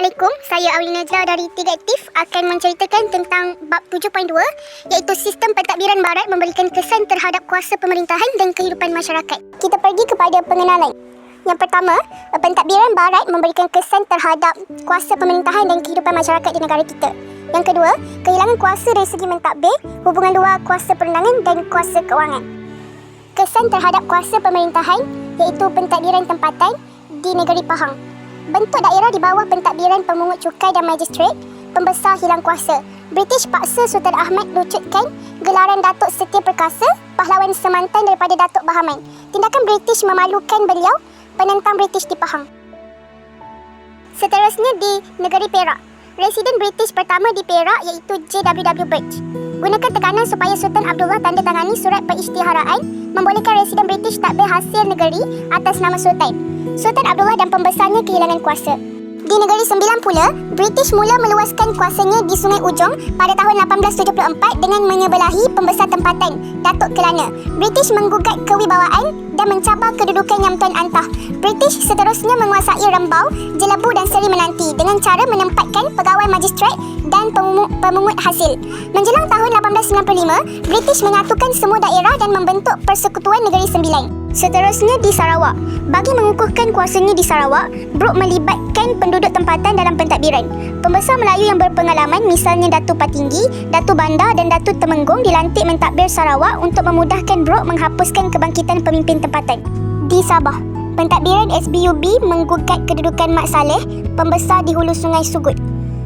Assalamualaikum, saya Awi Najla dari Tiga Aktif akan menceritakan tentang bab 7.2 iaitu sistem pentadbiran barat memberikan kesan terhadap kuasa pemerintahan dan kehidupan masyarakat. Kita pergi kepada pengenalan. Yang pertama, pentadbiran barat memberikan kesan terhadap kuasa pemerintahan dan kehidupan masyarakat di negara kita. Yang kedua, kehilangan kuasa dari segi mentadbir, hubungan luar kuasa perundangan dan kuasa keuangan. Kesan terhadap kuasa pemerintahan iaitu pentadbiran tempatan di negeri Pahang. Bentuk daerah di bawah pentadbiran pemungut cukai dan magistrat, pembesar hilang kuasa. British paksa Sultan Ahmad lucutkan gelaran Datuk Setia Perkasa, pahlawan semantan daripada Datuk Bahaman. Tindakan British memalukan beliau, penentang British di Pahang. Seterusnya di negeri Perak. Residen British pertama di Perak iaitu J.W.W. Birch. Gunakan tekanan supaya Sultan Abdullah tanda tangani surat perisytiharaan membolehkan residen British takbir hasil negeri atas nama Sultan. Sultan Abdullah dan pembesarnya kehilangan kuasa. Di negeri Sembilan pula, British mula meluaskan kuasanya di Sungai Ujong pada tahun 1874 dengan menyebelahi pembesar tempatan, Datuk Kelana. British menggugat kewibawaan dan mencabar kedudukan Yang Tuan Antah. British seterusnya menguasai Rembau, Jelebu dan Seri Menanti dengan cara menempatkan pegawai magistrat dan pemungut hasil. Menjelang tahun 1895, British menyatukan semua daerah dan membentuk Persekutuan Negeri Sembilan. Seterusnya di Sarawak. Bagi mengukuhkan kuasanya di Sarawak, Brooke melibatkan penduduk tempatan dalam pentadbiran. Pembesar Melayu yang berpengalaman misalnya Datuk Patinggi, Datuk Bandar dan Datuk Temenggung dilantik mentadbir Sarawak untuk memudahkan Brooke menghapuskan kebangkitan pemimpin tempatan. Di Sabah, pentadbiran SBUB menggugat kedudukan Mat Saleh, pembesar di hulu Sungai Sugut.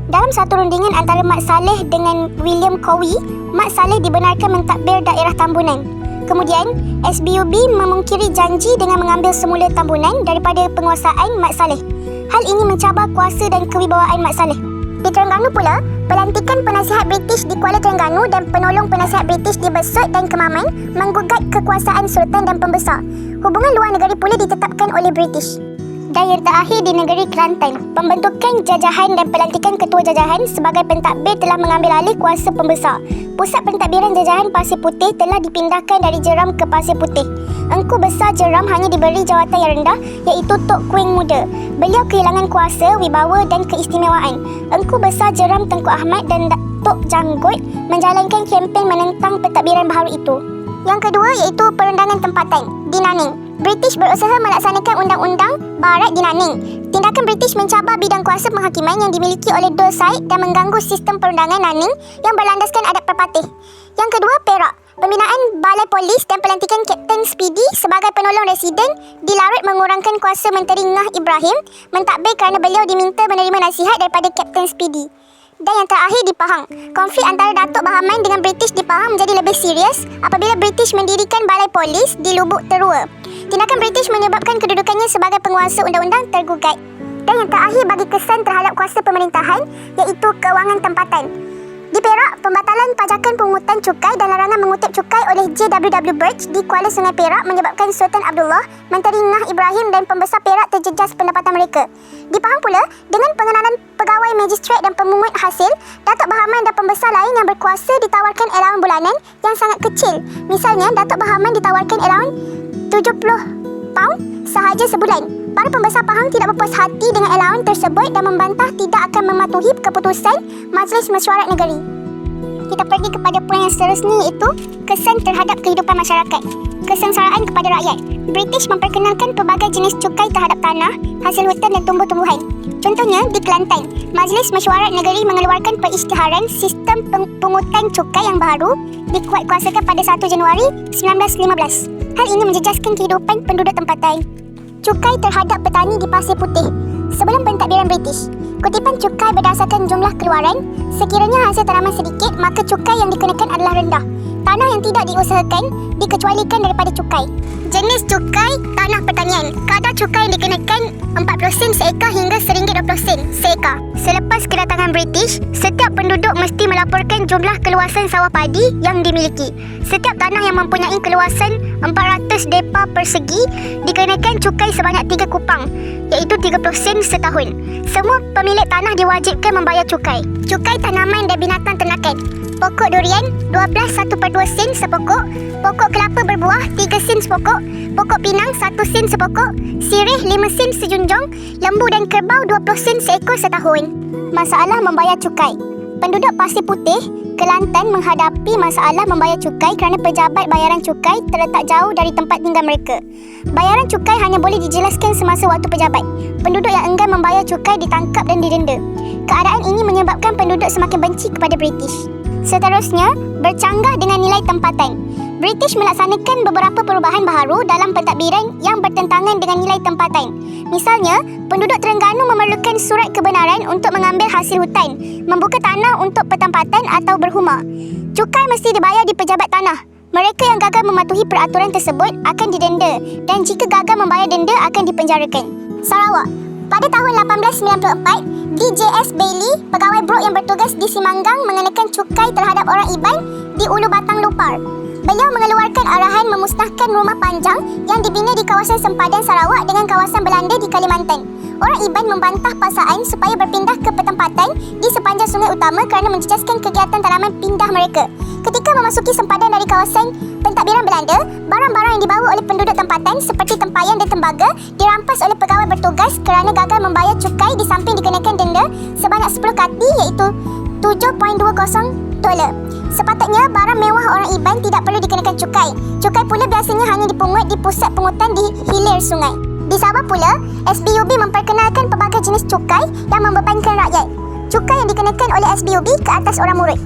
Dalam satu rundingan antara Mat Saleh dengan William Cowie, Mat Saleh dibenarkan mentadbir daerah Tambunan. Kemudian, SBUB memungkiri janji dengan mengambil semula Tambunan daripada penguasaan Mat Saleh. Hal ini mencabar kuasa dan kewibawaan Mat Saleh. Di Terengganu pula, pelantikan penasihat British di Kuala Terengganu dan penolong penasihat British di Besut dan Kemaman menggugat kekuasaan Sultan dan pembesar. Hubungan luar negeri pula ditetapkan oleh British. Dan yang terakhir di negeri Kelantan, pembentukan jajahan dan pelantikan ketua jajahan sebagai pentadbir telah mengambil alih kuasa pembesar. Pusat pentadbiran jajahan Pasir Putih telah dipindahkan dari Jeram ke Pasir Putih. Engku besar Jeram hanya diberi jawatan yang rendah iaitu Tok Kuing Muda. Beliau kehilangan kuasa, wibawa dan keistimewaan. Engku besar Jeram Tengku Ahmad dan Tok Janggut menjalankan kempen menentang pentadbiran baharu itu. Yang kedua iaitu perundangan tempatan di Nanning. British berusaha melaksanakan undang-undang barat di Nanning. Tindakan British mencabar bidang kuasa penghakiman yang dimiliki oleh Dul Said dan mengganggu sistem perundangan Nanning yang berlandaskan adat perpatih. Yang kedua, Perak. Pembinaan balai polis dan pelantikan Kapten Speedy sebagai penolong residen dilarut mengurangkan kuasa Menteri Ngah Ibrahim mentadbir kerana beliau diminta menerima nasihat daripada Kapten Speedy. Dan yang terakhir di Pahang, konflik antara Datuk Bahaman dengan British di Pahang menjadi lebih serius apabila British mendirikan balai polis di Lubuk Terua. Tindakan British menyebabkan kedudukannya sebagai penguasa undang-undang tergugat. Dan yang terakhir bagi kesan terhadap kuasa pemerintahan iaitu kewangan tempatan. Di Perak, pembatalan pajakan pungutan cukai dan larangan mengutip cukai oleh J.W.W. Birch di Kuala Sungai Perak menyebabkan Sultan Abdullah, Menteri Ngah Ibrahim dan pembesar Perak terjejas pendapatan mereka. Di Pahang pula, dengan pengenalan pegawai magistrat dan pemungut hasil, Datuk Bahaman dan pembesar lain yang berkuasa ditawarkan allowance bulanan yang sangat kecil. Misalnya, Datuk Bahaman ditawarkan allowance £70 sahaja sebulan. Para pembesar Pahang tidak berpuas hati dengan allowance tersebut dan membantah tidak akan mematuhi keputusan Majlis Mesyuarat Negeri. Kita pergi kepada poin yang seterusnya iaitu kesan terhadap kehidupan masyarakat. Kesengsaraan kepada rakyat. British memperkenalkan pelbagai jenis cukai terhadap tanah, hasil hutan dan tumbuh-tumbuhan. Contohnya di Kelantan, Majlis Mesyuarat Negeri mengeluarkan perisytiharan sistem pungutan cukai yang baru dikuatkuasakan pada 1 Januari 1915. Hal ini menjejaskan kehidupan penduduk tempatan. Cukai terhadap petani di Pasir Putih. Sebelum pentadbiran British, kutipan cukai berdasarkan jumlah keluaran. Sekiranya hasil tanaman sedikit, maka cukai yang dikenakan adalah rendah. Tanah yang tidak diusahakan dikecualikan daripada cukai. Jenis cukai tanah pertanian. Kadar cukai yang dikenakan 4% seekar hingga RM1.20 seekar. Selepas kedatangan British, setiap penduduk mesti melaporkan jumlah keluasan sawah padi yang dimiliki. Setiap tanah yang mempunyai keluasan 400 depa persegi dikenakan cukai sebanyak 3 kupang, iaitu 3% setahun. Semua pemilik tanah diwajibkan membayar cukai. Cukai tanaman dan binatang ternakan. Pokok durian 12 1/2 sen sepokok. Pokok kelapa berbuah 3 sen sepokok. Pokok pinang 1 sen sepokok. Sirih 5 sen sejunjung. Lembu dan kerbau 20 sen seekor setahun. Masalah membayar cukai. Penduduk Pasir Putih, Kelantan menghadapi masalah membayar cukai kerana pejabat bayaran cukai terletak jauh dari tempat tinggal mereka. Bayaran cukai hanya boleh dijelaskan semasa waktu pejabat. Penduduk yang enggan membayar cukai ditangkap dan didenda. Keadaan ini menyebabkan penduduk semakin benci kepada British. Seterusnya, bercanggah dengan nilai tempatan. British melaksanakan beberapa perubahan baharu dalam pentadbiran yang bertentangan dengan nilai tempatan. Misalnya, penduduk Terengganu memerlukan surat kebenaran untuk mengambil hasil hutan, membuka tanah untuk petempatan atau berhumah. Cukai mesti dibayar di pejabat tanah. Mereka yang gagal mematuhi peraturan tersebut akan didenda dan jika gagal membayar denda akan dipenjarakan. Sarawak. Pada tahun 1894, DJS Bailey, pegawai brok yang bertugas di Simanggang mengenakan cukai terhadap orang Iban di Ulu Batang Lupar. Beliau mengeluarkan arahan memusnahkan rumah panjang yang dibina di kawasan sempadan Sarawak dengan kawasan Belanda di Kalimantan. Orang Iban membantah paksaan supaya berpindah ke petempatan di sepanjang sungai utama kerana menjejaskan kegiatan tanaman pindah mereka. Ketika memasuki sempadan dari kawasan pentadbiran Belanda, barang-barang yang dibawa oleh penduduk tempatan seperti tempayan dan tembaga dirampas oleh pegawai bertugas kerana gagal membayar cukai di samping dikenakan denda sebanyak 10 kati iaitu $7.20. Sepatutnya, barang mewah orang Iban tidak perlu dikenakan cukai. Cukai pula biasanya hanya dipungut di pusat pungutan di hilir sungai. Di Sabah pula, SBUB memperkenalkan pelbagai jenis cukai yang membebankan rakyat. Cukai yang dikenakan oleh SBUB ke atas orang murid.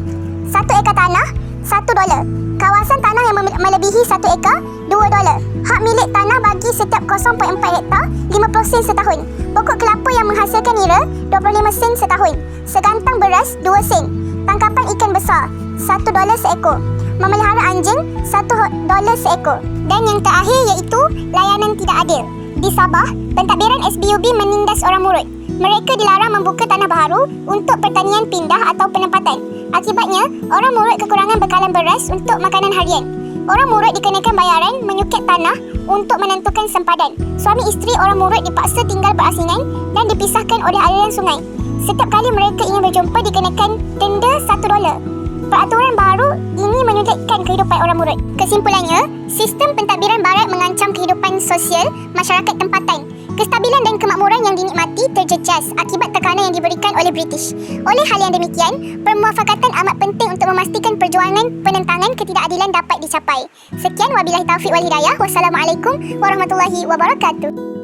1 ekar tanah, $1. Kawasan tanah yang melebihi 1 ekar, $2. Hak milik tanah bagi setiap 0.4 hektar, 50 sen setahun. Pokok kelapa yang menghasilkan nira, 25 sen setahun. Segantang beras, 2 sen. Tangkapan ikan besar, $1 seekor. Memelihara anjing, $1 seekor. Dan yang terakhir iaitu layanan tidak adil. Di Sabah, pentadbiran SBUB menindas orang murut. Mereka dilarang membuka tanah baharu untuk pertanian pindah atau penempatan. Akibatnya, orang murut kekurangan bekalan beras untuk makanan harian. Orang murut dikenakan bayaran menyuket tanah untuk menentukan sempadan. Suami isteri orang murut dipaksa tinggal berasingan dan dipisahkan oleh aliran sungai. Setiap kali mereka ingin berjumpa dikenakan denda $1. Peraturan baru ini menyulitkan kehidupan orang murut. Kesimpulannya, sistem pentadbiran barat mengancam kehidupan sosial masyarakat tempatan. Kestabilan dan kemakmuran yang dinikmati terjejas akibat tekanan yang diberikan oleh British. Oleh hal yang demikian, permuafakatan amat penting untuk memastikan perjuangan penentangan ketidakadilan dapat dicapai. Sekian, wabillahi taufiq wal hidayah. Wassalamualaikum warahmatullahi wabarakatuh.